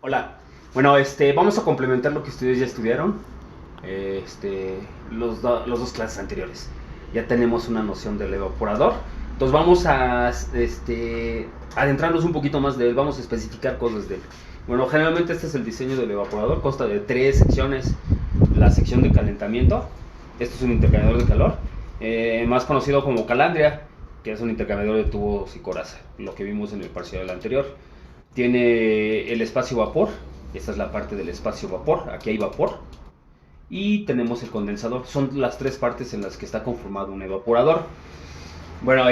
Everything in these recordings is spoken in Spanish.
Hola. Bueno, vamos a complementar lo que ustedes ya estudiaron, los dos clases anteriores. Ya tenemos una noción del evaporador. Entonces vamos a adentrarnos un poquito más de él, vamos a especificar cosas de él. Bueno, generalmente este es el diseño del evaporador, consta de tres secciones. La sección de calentamiento, esto es un intercambiador de calor, más conocido como calandria, que es un intercambiador de tubos y coraza, lo que vimos en el parcial anterior. Tiene el espacio vapor, esta es la parte del espacio vapor, aquí hay vapor. Y tenemos el condensador, son las tres partes en las que está conformado un evaporador. Bueno,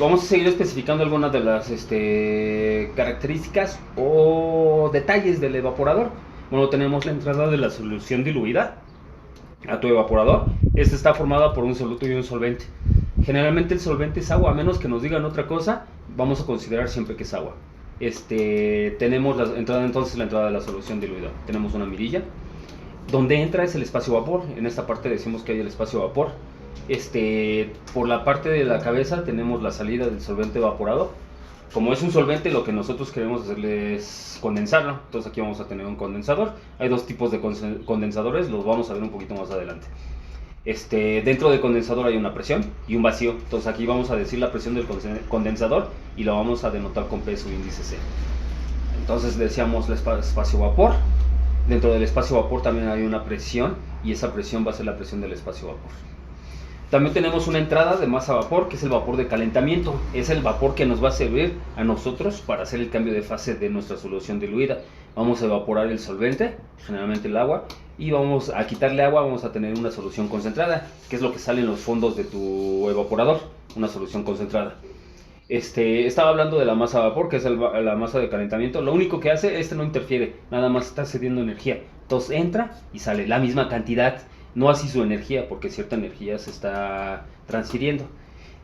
vamos a seguir especificando algunas de las características o detalles del evaporador. Bueno, tenemos la entrada de la solución diluida a tu evaporador. Esta está formada por un soluto y un solvente. Generalmente el solvente es agua, a menos que nos digan otra cosa, vamos a considerar siempre que es agua. Tenemos la entrada de la solución diluida. Tenemos una mirilla. Donde entra es el espacio vapor. En esta parte decimos que hay el espacio vapor. Por la parte de la cabeza tenemos la salida del solvente evaporado. Como es un solvente, lo que nosotros queremos hacerle es condensarlo. Entonces aquí vamos a tener un condensador. Hay dos tipos de condensadores, los vamos a ver un poquito más adelante. Dentro del condensador hay una presión y un vacío. Entonces aquí vamos a decir la presión del condensador y lo vamos a denotar con P sub índice C. Entonces decíamos el espacio vapor. Dentro del espacio vapor también hay una presión y esa presión va a ser la presión del espacio vapor. También tenemos una entrada de masa a vapor, que es el vapor de calentamiento. Es el vapor que nos va a servir a nosotros para hacer el cambio de fase de nuestra solución diluida. Vamos a evaporar el solvente, generalmente el agua, y vamos a quitarle agua, vamos a tener una solución concentrada, que es lo que sale en los fondos de tu evaporador, una solución concentrada. Estaba hablando de la masa a vapor, que es la masa de calentamiento. Lo único que hace, no interfiere, nada más está cediendo energía. Entonces entra y sale la misma cantidad, no así su energía, porque cierta energía se está transfiriendo.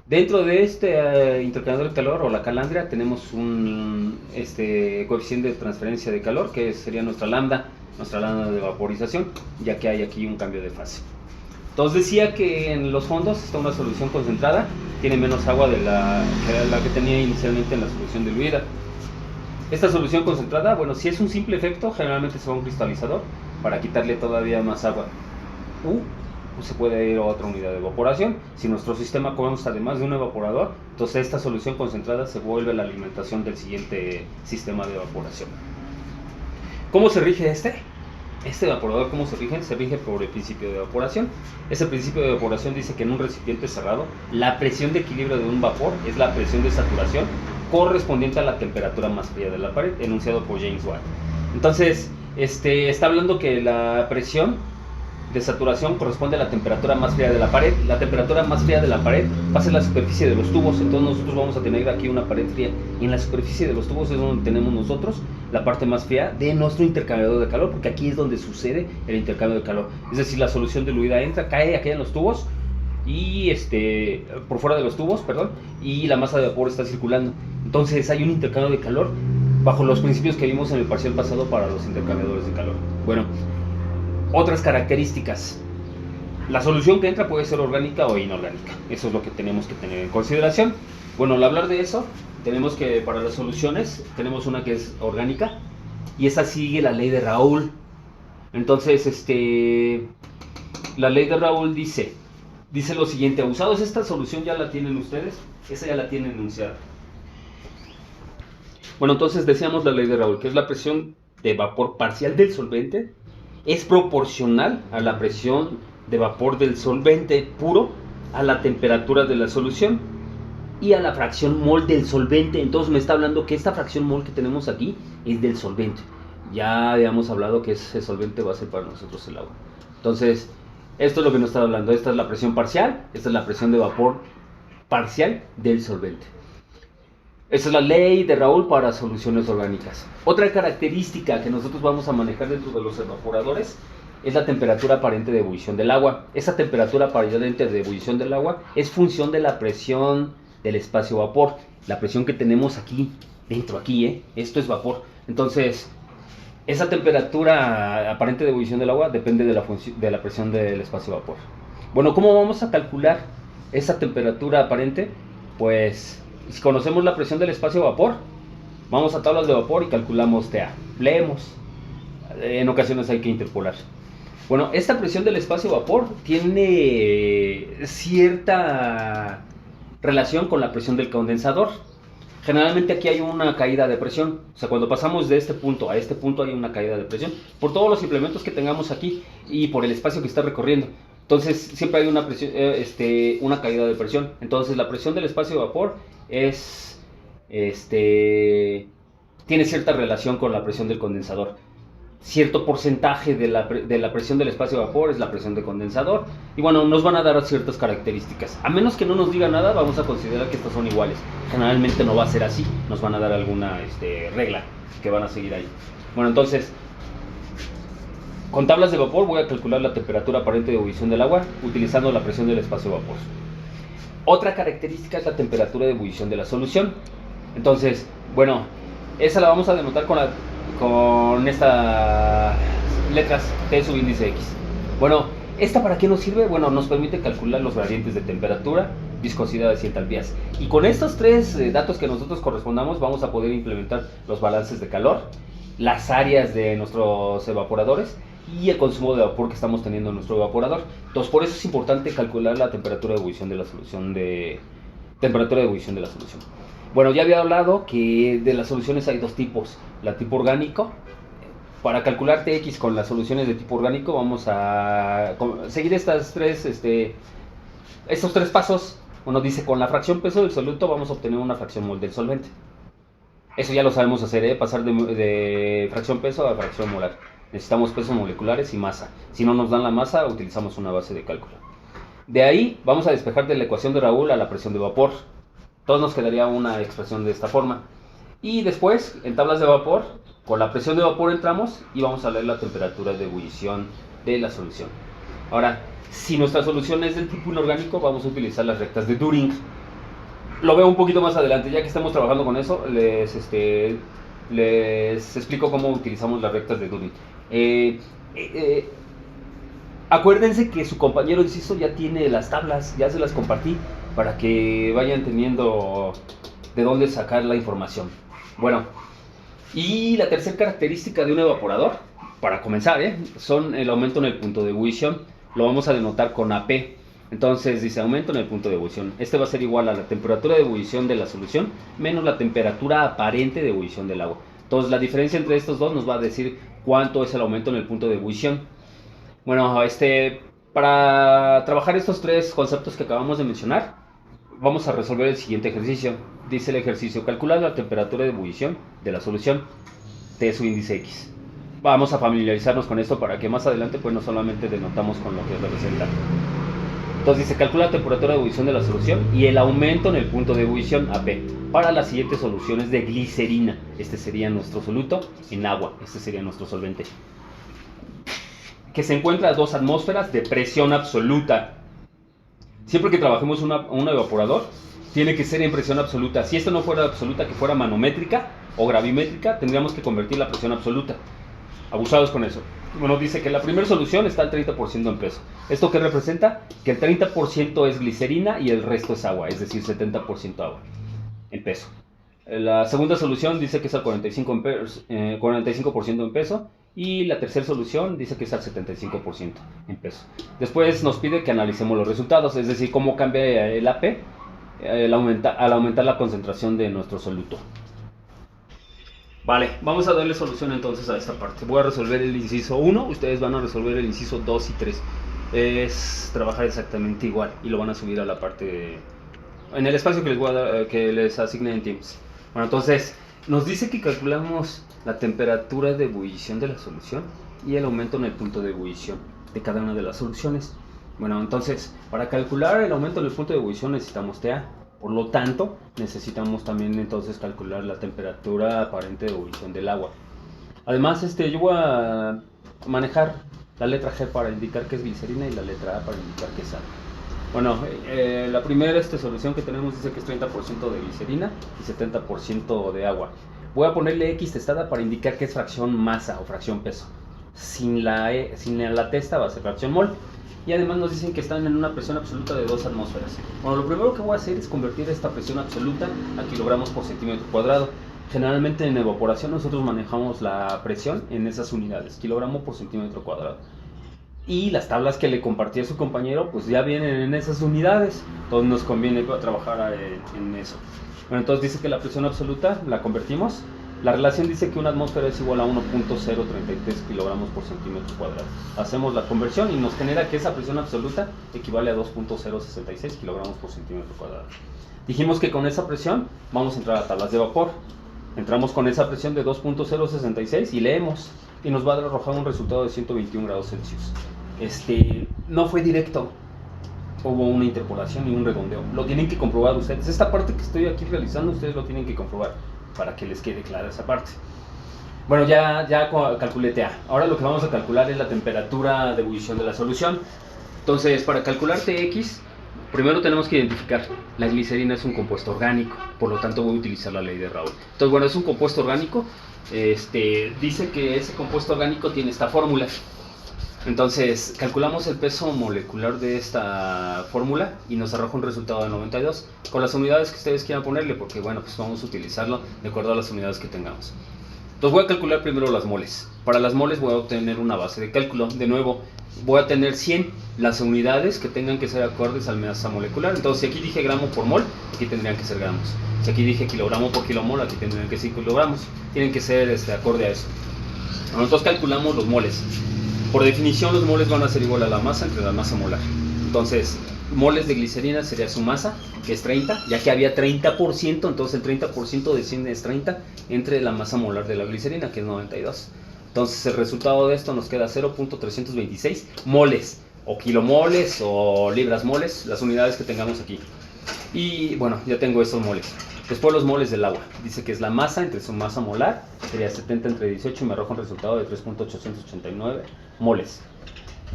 Dentro de este intercambiador de calor o la calandria tenemos un coeficiente de transferencia de calor, que sería nuestra lambda de vaporización, ya que hay aquí un cambio de fase. Entonces decía que en los fondos está una solución concentrada, tiene menos agua de la que tenía inicialmente en la solución diluida. Esta solución concentrada, bueno, si es un simple efecto, generalmente se va a un cristalizador para quitarle todavía más agua. Pues se puede ir a otra unidad de evaporación. Si nuestro sistema consta además de un evaporador, entonces esta solución concentrada se vuelve la alimentación del siguiente sistema de evaporación. ¿Cómo se rige este evaporador? ¿Cómo se rige? Se rige por el principio de evaporación. Ese principio de evaporación dice que en un recipiente cerrado la presión de equilibrio de un vapor es la presión de saturación correspondiente a la temperatura más fría de la pared, enunciado por James Watt. Entonces, está hablando que la presión de saturación corresponde a la temperatura más fría de la pared. La temperatura más fría de la pared va a ser la superficie de los tubos. Entonces nosotros vamos a tener aquí una pared fría, y en la superficie de los tubos es donde tenemos nosotros la parte más fría de nuestro intercambiador de calor, porque aquí es donde sucede el intercambio de calor. Es decir, la solución diluida entra, cae aquí en los tubos y por fuera de los tubos, perdón, y la masa de vapor está circulando. Entonces hay un intercambio de calor bajo los principios que vimos en el parcial pasado para los intercambiadores de calor. Bueno, otras características. La solución que entra puede ser orgánica o inorgánica. Eso es lo que tenemos que tener en consideración. Bueno, al hablar de eso, tenemos que para las soluciones, tenemos una que es orgánica y esa sigue la ley de Raoul. Entonces, la ley de Raoul dice lo siguiente: usados esta solución ya la tienen ustedes, esa ya la tienen enunciada. Bueno, entonces decíamos la ley de Raoul, que es la presión de vapor parcial del solvente es proporcional a la presión de vapor del solvente puro, a la temperatura de la solución y a la fracción mol del solvente. Entonces me está hablando que esta fracción mol que tenemos aquí es del solvente. Ya habíamos hablado que ese solvente va a ser para nosotros el agua. Entonces, esto es lo que nos está hablando. Esta es la presión parcial, esta es la presión de vapor parcial del solvente. Esa es la ley de Raoul para soluciones orgánicas. Otra característica que nosotros vamos a manejar dentro de los evaporadores es la temperatura aparente de ebullición del agua. Esa temperatura aparente de ebullición del agua es función de la presión del espacio vapor. La presión que tenemos aquí, dentro aquí, esto es vapor. Entonces, esa temperatura aparente de ebullición del agua depende de la presión del espacio vapor. Bueno, ¿cómo vamos a calcular esa temperatura aparente? Pues si conocemos la presión del espacio vapor, vamos a tablas de vapor y calculamos TA. Leemos En ocasiones hay que interpolar. Bueno, esta presión del espacio-vapor tiene cierta relación con la presión del condensador. Generalmente aquí hay una caída de presión, o sea, cuando pasamos de este punto a este punto hay una caída de presión, por todos los implementos que tengamos aquí y por el espacio que está recorriendo. Entonces siempre hay una presión, una caída de presión. Entonces la presión del espacio-vapor es, tiene cierta relación con la presión del condensador. Cierto porcentaje de la presión del espacio-vapor es la presión de condensador. Y bueno, nos van a dar ciertas características. A menos que no nos diga nada, vamos a considerar que estas son iguales. Generalmente no va a ser así. Nos van a dar alguna regla que van a seguir ahí. Bueno, entonces, con tablas de vapor voy a calcular la temperatura aparente de ebullición del agua utilizando la presión del espacio-vapor. Otra característica es la temperatura de ebullición de la solución. Entonces, bueno, esa la vamos a denotar con estas letras T subíndice X. Bueno, ¿esta para qué nos sirve? Bueno, nos permite calcular los gradientes de temperatura, viscosidades y entalpías. Y con estos tres datos que nosotros correspondamos, vamos a poder implementar los balances de calor, las áreas de nuestros evaporadores y el consumo de vapor que estamos teniendo en nuestro evaporador. Entonces, por eso es importante calcular la temperatura de ebullición de la solución Bueno, ya había hablado que de las soluciones hay dos tipos. La tipo orgánico. Para calcular TX con las soluciones de tipo orgánico vamos a seguir estos tres pasos. Uno dice, con la fracción peso del soluto vamos a obtener una fracción mol del solvente. Eso ya lo sabemos hacer, pasar de fracción peso a fracción molar. Necesitamos pesos moleculares y masa. Si no nos dan la masa, utilizamos una base de cálculo. De ahí vamos a despejar de la ecuación de Raoul a la presión de vapor. Entonces nos quedaría una expresión de esta forma. Y después, en tablas de vapor, con la presión de vapor entramos y vamos a leer la temperatura de ebullición de la solución. Ahora, si nuestra solución es del tipo inorgánico, vamos a utilizar las rectas de Düring. Lo veo un poquito más adelante, ya que estamos trabajando con eso, les explico cómo utilizamos las rectas de Düring. Acuérdense que su compañero inciso ya tiene las tablas, ya se las compartí para que vayan teniendo de dónde sacar la información. Bueno, y la tercera característica de un evaporador, para comenzar, son el aumento en el punto de ebullición. Lo vamos a denotar con AP. Entonces dice aumento en el punto de ebullición. Este va a ser igual a la temperatura de ebullición de la solución menos la temperatura aparente de ebullición del agua. Entonces la diferencia entre estos dos nos va a decir cuánto es el aumento en el punto de ebullición. Bueno, para trabajar estos tres conceptos que acabamos de mencionar, vamos a resolver el siguiente ejercicio. Dice el ejercicio, calcular la temperatura de ebullición de la solución T subíndice X. Vamos a familiarizarnos con esto para que más adelante pues no solamente denotamos con lo que representa. Entonces dice, calcula la temperatura de ebullición de la solución y el aumento en el punto de ebullición AP para las siguientes soluciones de glicerina. Este sería nuestro soluto en agua, este sería nuestro solvente, que se encuentra a 2 atmósferas de presión absoluta. Siempre que trabajemos un evaporador, tiene que ser en presión absoluta. Si esto no fuera absoluta, que fuera manométrica o gravimétrica, tendríamos que convertir la presión absoluta. Abusados con eso. Bueno, dice que la primera solución está al 30% en peso. ¿Esto qué representa? Que el 30% es glicerina y el resto es agua, es decir, 70% agua en peso. La segunda solución dice que es al 45% en peso. Y la tercera solución dice que es al 75% en peso. Después nos pide que analicemos los resultados, es decir, cómo cambia el AP al aumentar la concentración de nuestro soluto. Vale, vamos a darle solución entonces a esta parte. Voy a resolver el inciso 1, ustedes van a resolver el inciso 2 y 3. Es trabajar exactamente igual y lo van a subir a la parte en el espacio que les voy a dar, que les asigne en Teams. Bueno, entonces nos dice que calculamos la temperatura de ebullición de la solución y el aumento en el punto de ebullición de cada una de las soluciones. Bueno, entonces, para calcular el aumento en el punto de ebullición necesitamos TA. Por lo tanto, necesitamos también entonces calcular la temperatura aparente de ebullición del agua. Además, yo voy a manejar la letra G para indicar que es glicerina y la letra A para indicar que es agua. Bueno, la primera solución que tenemos dice que es 30% de glicerina y 70% de agua. Voy a ponerle X testada para indicar que es fracción masa o fracción peso. Sin la testa va a ser fracción mol. Y además nos dicen que están en una presión absoluta de 2 atmósferas. Bueno, lo primero que voy a hacer es convertir esta presión absoluta a kilogramos por centímetro cuadrado. Generalmente en evaporación nosotros manejamos la presión en esas unidades, kilogramo por centímetro cuadrado. Y las tablas que le compartí a su compañero, pues ya vienen en esas unidades. Entonces nos conviene trabajar en eso. Bueno, entonces dice que la presión absoluta la convertimos. La relación dice que una atmósfera es igual a 1.033 kilogramos por centímetro cuadrado. Hacemos la conversión y nos genera que esa presión absoluta equivale a 2.066 kilogramos por centímetro cuadrado. Dijimos que con esa presión vamos a entrar a tablas de vapor. Entramos con esa presión de 2.066 y leemos. Y nos va a arrojar un resultado de 121 grados Celsius. No fue directo. Hubo una interpolación y un redondeo. Lo tienen que comprobar ustedes. Esta parte que estoy aquí realizando, ustedes lo tienen que comprobar para que les quede clara esa parte. Bueno, ya calculé TA. Ahora lo que vamos a calcular es la temperatura de ebullición de la solución. Entonces, para calcular TX, primero tenemos que identificar, la glicerina es un compuesto orgánico, por lo tanto voy a utilizar la ley de Raoult. Entonces, bueno, es un compuesto orgánico, dice que ese compuesto orgánico tiene esta fórmula. Entonces, calculamos el peso molecular de esta fórmula y nos arroja un resultado de 92, con las unidades que ustedes quieran ponerle, porque bueno, pues vamos a utilizarlo de acuerdo a las unidades que tengamos. Entonces voy a calcular primero las moles. Para las moles voy a obtener una base de cálculo. De nuevo, voy a tener 100 las unidades que tengan que ser acordes al masa molecular. Entonces, si aquí dije gramo por mol, aquí tendrían que ser gramos. Si aquí dije kilogramo por kilomol, aquí tendrían que ser kilogramos. Tienen que ser acorde a eso. Bueno, entonces calculamos los moles. Por definición, los moles van a ser igual a la masa entre la masa molar. Entonces, moles de glicerina sería su masa, que es 30, ya que había 30%, entonces el 30% de 100 es 30, entre la masa molar de la glicerina, que es 92. Entonces el resultado de esto nos queda 0.326 moles, o kilomoles, o libras moles, las unidades que tengamos aquí. Y bueno, ya tengo estos moles. Después los moles del agua. Dice que es la masa entre su masa molar, sería 70 entre 18 y me arroja un resultado de 3.889 moles.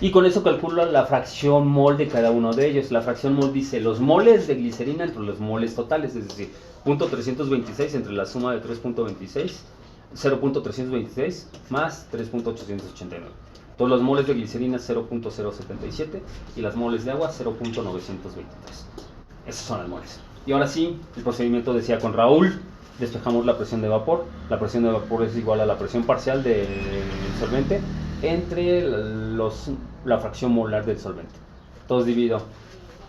Y con eso calculo la fracción mol de cada uno de ellos. La fracción mol dice los moles de glicerina entre los moles totales, es decir, 0.326 entre la suma de 0.326 más 3.889. Todos los moles de glicerina 0.077 y las moles de agua 0.923. Esos son las moles. Y ahora sí, el procedimiento decía con Raoult, despejamos la presión de vapor. La presión de vapor es igual a la presión parcial del solvente entre la fracción molar del solvente. Entonces divido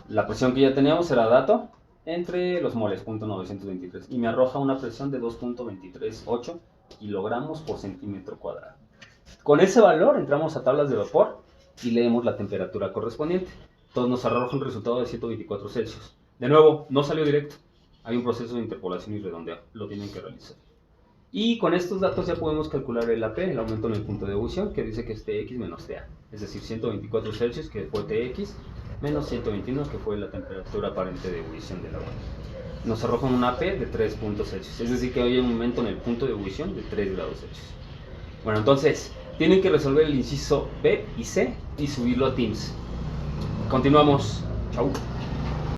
la presión que ya teníamos, era dato, entre los moles, 0.923, y me arroja una presión de 2.238 kilogramos por centímetro cuadrado. Con ese valor entramos a tablas de vapor y leemos la temperatura correspondiente. Entonces nos arroja un resultado de 124 Celsius. De nuevo, no salió directo. Hay un proceso de interpolación y redondeo. Lo tienen que realizar. Y con estos datos ya podemos calcular el AP, el aumento en el punto de ebullición, que dice que es TX menos TA. Es decir, 124 Celsius, que fue TX, menos 121, que fue la temperatura aparente de ebullición del agua. Nos arroja un AP de 3 puntos Celsius. Es decir, que hay un aumento en el punto de ebullición de 3 grados Celsius. Bueno, entonces, tienen que resolver el inciso B y C y subirlo a Teams. Continuamos. Chau.